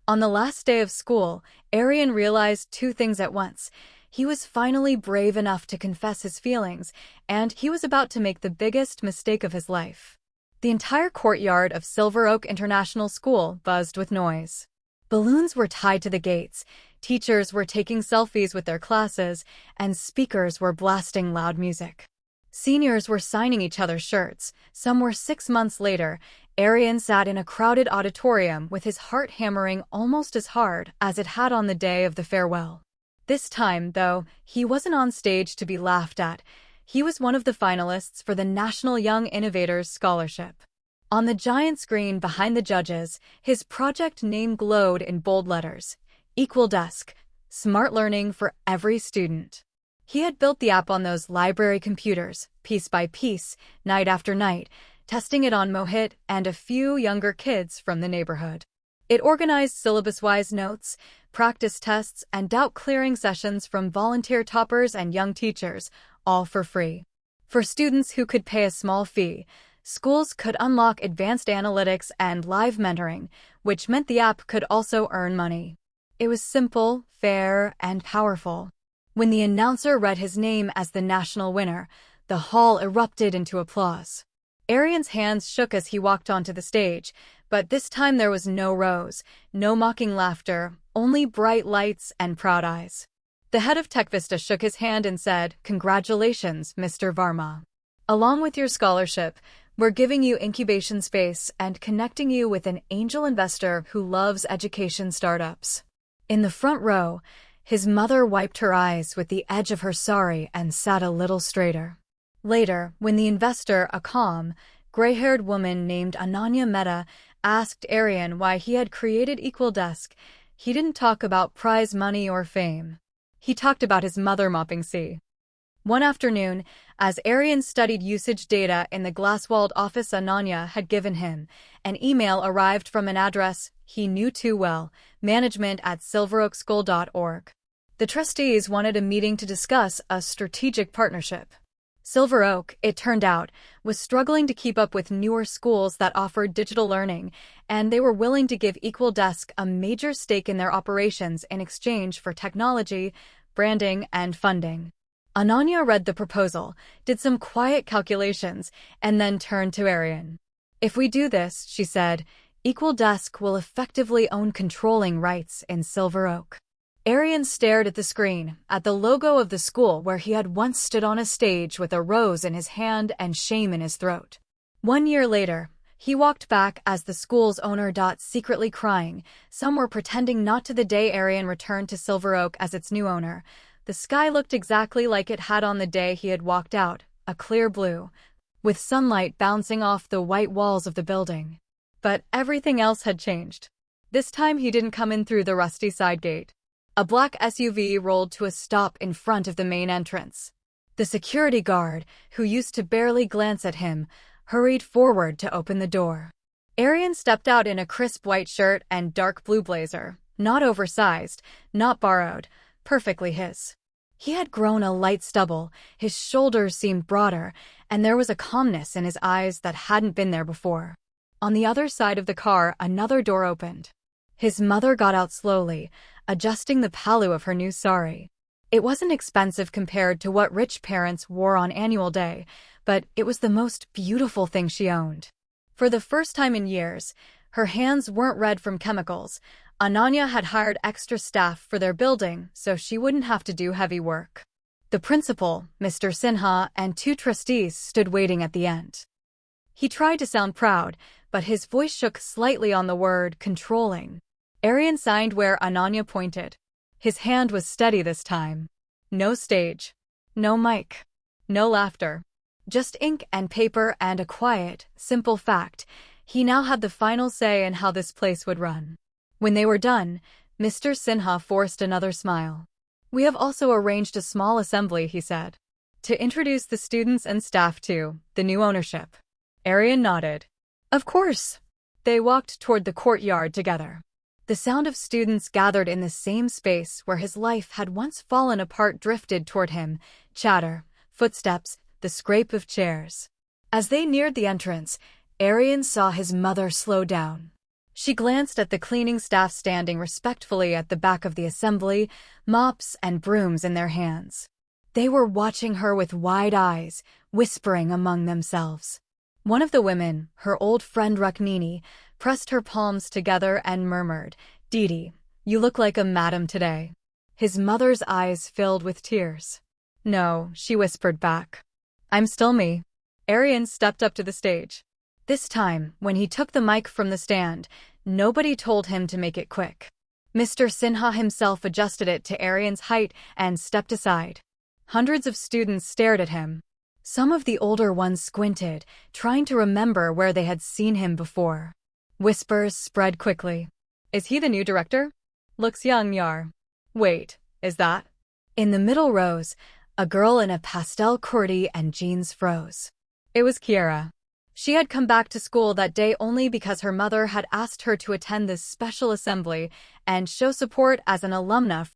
On the last day of school, Aryan realized two things at once. He was finally brave enough to confess his feelings, and he was about to make the biggest mistake of his life. The entire courtyard of Silver Oak International School buzzed with noise. Balloons were tied to the gates, teachers were taking selfies with their classes, and speakers were blasting loud music. Seniors were signing each other's shirts. Some were 6 months later. Aryan sat in a crowded auditorium with his heart hammering almost as hard as it had on the day of the farewell. This time, though, he wasn't on stage to be laughed at. He was one of the finalists for the National Young Innovators Scholarship. On the giant screen behind the judges, his project name glowed in bold letters: EqualDesk, smart learning for every student. He had built the app on those library computers, piece by piece, night after night, testing it on Mohit and a few younger kids from the neighborhood. It organized syllabus-wise notes, practice tests, and doubt-clearing sessions from volunteer toppers and young teachers, all for free. For students who could pay a small fee, schools could unlock advanced analytics and live mentoring, which meant the app could also earn money. It was simple, fair, and powerful. When the announcer read his name as the national winner, the hall erupted into applause. Aryan's hands shook as he walked onto the stage, but this time there was no rose, no mocking laughter, only bright lights and proud eyes. The head of TechVista shook his hand and said, "Congratulations, Mr. Varma. Along with your scholarship, we're giving you incubation space and connecting you with an angel investor who loves education startups." In the front row, his mother wiped her eyes with the edge of her sari and sat a little straighter. Later, when the investor, a calm, gray-haired woman named Ananya Mehta, asked Aryan why he had created EqualDesk, he didn't talk about prize money or fame. He talked about his mother mopping sea. One afternoon, as Aryan studied usage data in the glass-walled office Ananya had given him, an email arrived from an address he knew too well: management@silveroakschool.org. The trustees wanted a meeting to discuss a strategic partnership. Silver Oak, it turned out, was struggling to keep up with newer schools that offered digital learning, and they were willing to give EqualDesk a major stake in their operations in exchange for technology, branding, and funding. Ananya read the proposal, did some quiet calculations, and then turned to Aryan. "If we do this," she said, "EqualDesk will effectively own controlling rights in Silver Oak." Aryan stared at the screen, at the logo of the school where he had once stood on a stage with a rose in his hand and shame in his throat. 1 year later, he walked back as the school's owner secretly crying. Some were pretending not to the day Aryan returned to Silver Oak as its new owner. The sky looked exactly like it had on the day he had walked out, a clear blue, with sunlight bouncing off the white walls of the building. But everything else had changed. This time he didn't come in through the rusty side gate. A black SUV rolled to a stop in front of the main entrance. The security guard, who used to barely glance at him, hurried forward to open the door. Aryan stepped out in a crisp white shirt and dark blue blazer, not oversized, not borrowed, perfectly his. He had grown a light stubble, his shoulders seemed broader, and there was a calmness in his eyes that hadn't been there before. On the other side of the car, another door opened. His mother got out slowly, adjusting the palu of her new sari. It wasn't expensive compared to what rich parents wore on annual day, but it was the most beautiful thing she owned. For the first time in years, her hands weren't red from chemicals. Ananya had hired extra staff for their building so she wouldn't have to do heavy work. The principal, Mr. Sinha, and 2 trustees stood waiting at the end. He tried to sound proud, but his voice shook slightly on the word controlling. Aryan signed where Ananya pointed. His hand was steady this time. No stage. No mic. No laughter. Just ink and paper and a quiet, simple fact: he now had the final say in how this place would run. When they were done, Mr. Sinha forced another smile. "We have also arranged a small assembly," he said, "to introduce the students and staff to the new ownership." Aryan nodded. "Of course." They walked toward the courtyard together. The sound of students gathered in the same space where his life had once fallen apart drifted toward him: chatter, footsteps, the scrape of chairs. As they neared the entrance, Aryan saw his mother slow down. She glanced at the cleaning staff standing respectfully at the back of the assembly, mops and brooms in their hands. They were watching her with wide eyes, whispering among themselves. One of the women, her old friend Rukmini, pressed her palms together and murmured, "Didi, you look like a madam today." His mother's eyes filled with tears. "No," she whispered back. "I'm still me." Aryan stepped up to the stage. This time, when he took the mic from the stand, nobody told him to make it quick. Mr. Sinha himself adjusted it to Aryan's height and stepped aside. Hundreds of students stared at him. Some of the older ones squinted, trying to remember where they had seen him before. Whispers spread quickly. "Is he the new director? Looks young, Yar." "Wait, is that?" In the middle rows, a girl in a pastel kurti and jeans froze. It was Kiara. She had come back to school that day only because her mother had asked her to attend this special assembly and show support as an alumna